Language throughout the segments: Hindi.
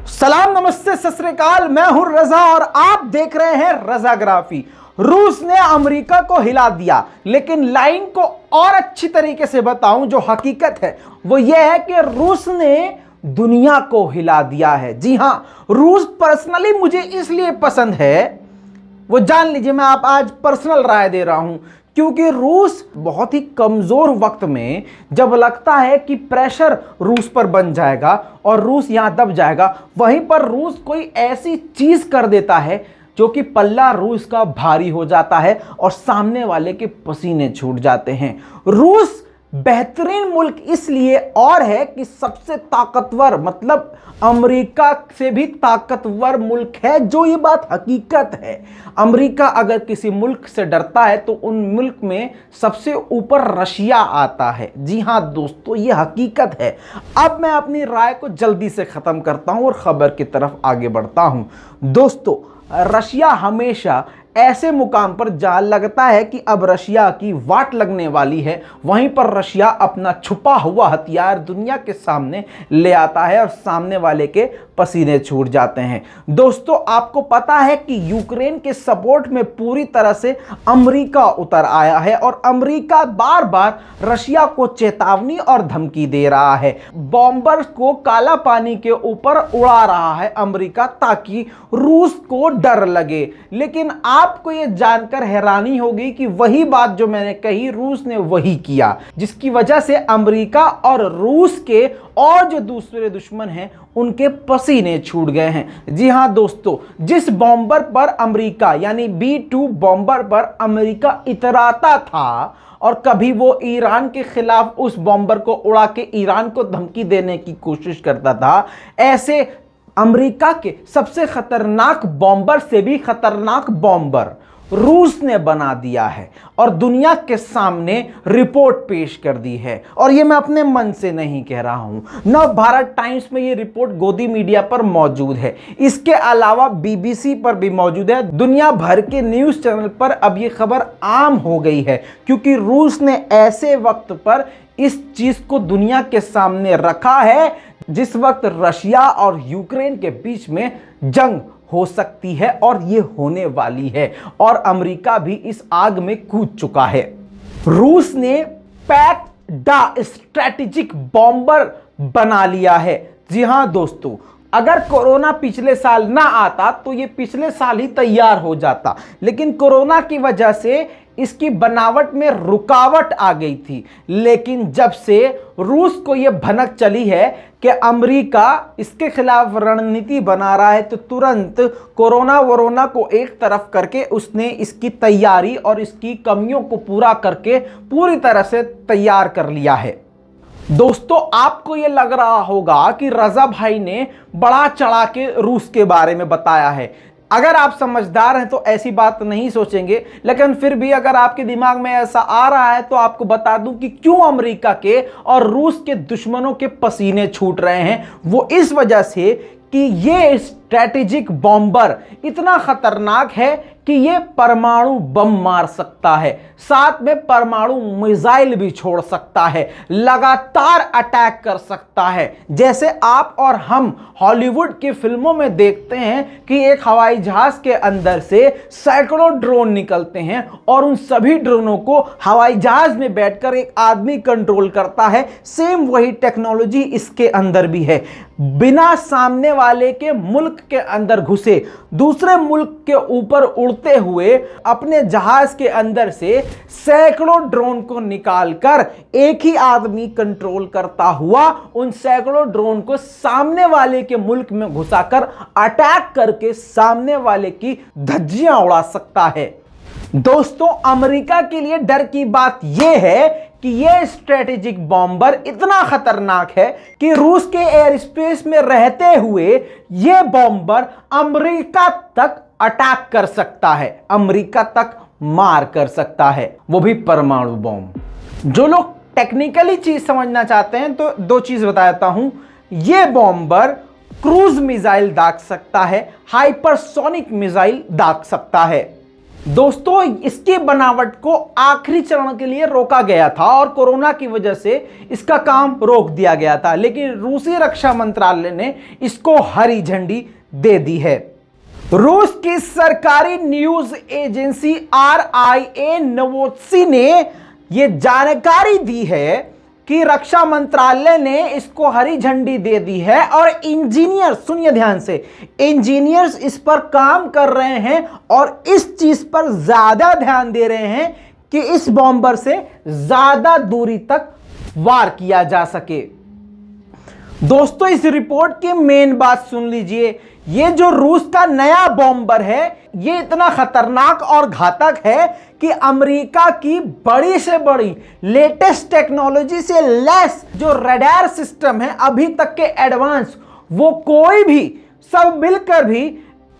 सलाम, नमस्ते, सत श्री अकाल। मैं हूं रजा और आप देख रहे हैं रजाग्राफी। रूस ने अमेरिका को हिला दिया, लेकिन लाइन को और अच्छी तरीके से बताऊं, जो हकीकत है वो ये है कि रूस ने दुनिया को हिला दिया है। जी हां, रूस पर्सनली मुझे इसलिए पसंद है, वो जान लीजिए, मैं आप आज पर्सनल राय दे रहा हूं, क्योंकि रूस बहुत ही कमजोर वक्त में जब लगता है कि प्रेशर रूस पर बन जाएगा और रूस यहां दब जाएगा, वहीं पर रूस कोई ऐसी चीज कर देता है जो कि पल्ला रूस का भारी हो जाता है और सामने वाले के पसीने छूट जाते हैं। रूस बेहतरीन मुल्क इसलिए और है कि सबसे ताकतवर, मतलब अमेरिका से भी ताकतवर मुल्क है, जो ये बात हकीकत है। अमेरिका अगर किसी मुल्क से डरता है तो उन मुल्क में सबसे ऊपर रशिया आता है। जी हां दोस्तों, ये हकीकत है। अब मैं अपनी राय को जल्दी से खत्म करता हूं और खबर की तरफ आगे बढ़ता हूं। दोस्तों, रशिया हमेशा ऐसे मुकाम पर जहां लगता है कि अब रशिया की वाट लगने वाली है, वहीं पर रशिया अपना छुपा हुआ हथियार दुनिया के सामने ले आता है और सामने वाले के पसीने छूट जाते हैं। दोस्तों, आपको पता है कि यूक्रेन के सपोर्ट में पूरी तरह से अमेरिका उतर आया है और अमेरिका बार बार रशिया को चेतावनी और धमकी दे रहा है। बॉम्बर्स को काला पानी के ऊपर उड़ा रहा है अमेरिका, ताकि रूस को डर लगे। लेकिन आपको यह जानकर हैरानी होगी कि वही बात जो मैंने कही, रूस ने वही किया, जिसकी वजह से अमेरिका और रूस के और जो दूसरे दुश्मन हैं उनके पसीने छूट गए हैं। जी हां दोस्तों, जिस बॉम्बर पर अमेरिका, यानी B-2 बॉम्बर पर अमेरिका इतराता था और कभी वो ईरान के खिलाफ उस बॉम्बर को उड़ा के ईरान को धमकी देने की कोशिश करता था, ऐसे अमेरिका के सबसे खतरनाक बॉम्बर से भी खतरनाक बॉम्बर रूस ने बना दिया है और दुनिया के सामने रिपोर्ट पेश कर दी है। और ये मैं अपने मन से नहीं कह रहा हूं, नव भारत टाइम्स में ये रिपोर्ट गोदी मीडिया पर मौजूद है, इसके अलावा BBC पर भी मौजूद है। दुनिया भर के न्यूज चैनल पर अब ये खबर आम हो गई है, क्योंकि रूस ने ऐसे वक्त पर इस चीज को दुनिया के सामने रखा है जिस वक्त रशिया और यूक्रेन के बीच में जंग हो सकती है, और ये होने वाली है, और अमेरिका भी इस आग में कूद चुका है। रूस ने पैक्ड स्ट्रेटेजिक बॉम्बर बना लिया है। जी हां दोस्तों, अगर कोरोना पिछले साल ना आता तो ये पिछले साल ही तैयार हो जाता, लेकिन कोरोना की वजह से इसकी बनावट में रुकावट आ गई थी। लेकिन जब से रूस को यह भनक चली है कि अमेरिका इसके खिलाफ रणनीति बना रहा है, तो तुरंत कोरोना वोरोना को एक तरफ करके उसने इसकी तैयारी और इसकी कमियों को पूरा करके पूरी तरह से तैयार कर लिया है। दोस्तों, आपको यह लग रहा होगा कि रजा भाई ने बड़ा चढ़ा के रूस के बारे में बताया है। अगर आप समझदार हैं तो ऐसी बात नहीं सोचेंगे, लेकिन फिर भी अगर आपके दिमाग में ऐसा आ रहा है तो आपको बता दूं कि क्यों अमेरिका के और रूस के दुश्मनों के पसीने छूट रहे हैं। वो इस वजह से कि ये स्ट्रैटेजिक बॉम्बर इतना खतरनाक है कि ये परमाणु बम मार सकता है, साथ में परमाणु मिसाइल भी छोड़ सकता है, लगातार अटैक कर सकता है। जैसे आप और हम हॉलीवुड की फिल्मों में देखते हैं कि एक हवाई जहाज के अंदर से सैकड़ों ड्रोन निकलते हैं और उन सभी ड्रोनों को हवाई जहाज में बैठकर एक आदमी कंट्रोल करता है। सेम वही टेक्नोलॉजी इसके अंदर भी है। बिना सामने वाले के मुल्क के अंदर घुसे दूसरे मुल्क के ऊपर उड़ते हुए अपने जहाज के अंदर से सैकड़ों ड्रोन को निकालकर एक ही आदमी कंट्रोल करता हुआ उन सैकड़ों ड्रोन को सामने वाले के मुल्क में घुसाकर अटैक करके सामने वाले की धज्जियां उड़ा सकता है। दोस्तों, अमेरिका के लिए डर की बात यह है कि यह स्ट्रेटेजिक बॉम्बर इतना खतरनाक है कि रूस के एयर स्पेस में रहते हुए यह बॉम्बर अमेरिका तक अटैक कर सकता है, अमेरिका तक मार कर सकता है, वो भी परमाणु बॉम्ब। जो लोग टेक्निकली चीज समझना चाहते हैं तो दो चीज बताता हूं। यह बॉम्बर क्रूज मिसाइल दाग सकता है, हाइपरसोनिक मिसाइल दाग सकता है। दोस्तों इसकी बनावट को आखिरी चरण के लिए रोका गया था और कोरोना की वजह से इसका काम रोक दिया गया था, लेकिन रूसी रक्षा मंत्रालय ने इसको हरी झंडी दे दी है। रूस की सरकारी न्यूज एजेंसी RIA नोवोत्सी ने यह जानकारी दी है कि रक्षा मंत्रालय ने इसको हरी झंडी दे दी है और इंजीनियर, सुनिए ध्यान से, इंजीनियर्स इस पर काम कर रहे हैं और इस चीज पर ज्यादा ध्यान दे रहे हैं कि इस बॉम्बर से ज्यादा दूरी तक वार किया जा सके। दोस्तों इस रिपोर्ट की मेन बात सुन लीजिए, ये जो रूस का नया बॉम्बर है ये इतना खतरनाक और घातक है कि अमेरिका की बड़ी से बड़ी लेटेस्ट टेक्नोलॉजी से लैस जो रडार सिस्टम है अभी तक के एडवांस, वो कोई भी सब मिलकर भी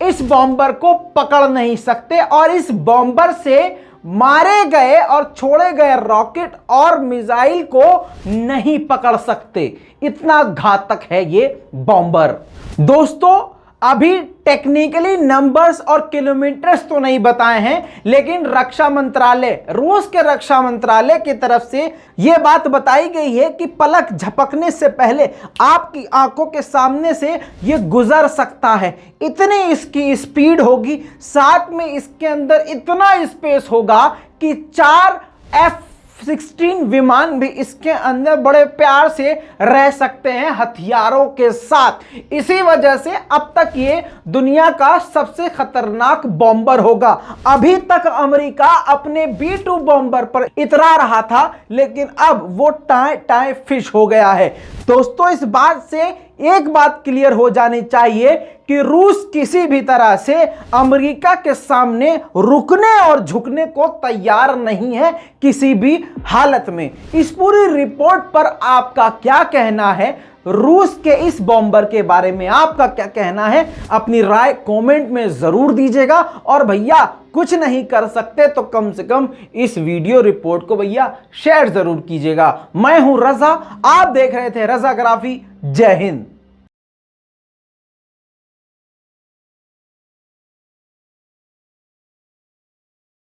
इस बॉम्बर को पकड़ नहीं सकते और इस बॉम्बर से मारे गए और छोड़े गए रॉकेट और मिसाइल को नहीं पकड़ सकते। इतना घातक है ये बॉम्बर। दोस्तों अभी टेक्निकली नंबर्स और किलोमीटर्स तो नहीं बताए हैं, लेकिन रक्षा मंत्रालय, रूस के रक्षा मंत्रालय की तरफ से यह बात बताई गई है कि पलक झपकने से पहले आपकी आंखों के सामने से यह गुजर सकता है। इतनी इसकी स्पीड होगी, साथ में इसके अंदर इतना स्पेस होगा कि 4 F-16 विमान भी इसके अंदर बड़े प्यार से रह सकते हैं हथियारों के साथ। इसी वजह से अब तक ये दुनिया का सबसे खतरनाक बॉम्बर होगा। अभी तक अमेरिका अपने B-2 बॉम्बर पर इतरा रहा था, लेकिन अब वो टाई फिश हो गया है। दोस्तों इस बात से एक बात क्लियर हो जानी चाहिए कि रूस किसी भी तरह से अमेरिका के सामने रुकने और झुकने को तैयार नहीं है किसी भी हालत में। इस पूरी रिपोर्ट पर आपका क्या कहना है? रूस के इस बॉम्बर के बारे में आपका क्या कहना है? अपनी राय कमेंट में जरूर दीजिएगा। और भैया कुछ नहीं कर सकते तो कम से कम इस वीडियो रिपोर्ट को भैया शेयर जरूर कीजिएगा। मैं हूं रजा, आप देख रहे थे रजाग्राफी। जय हिंद।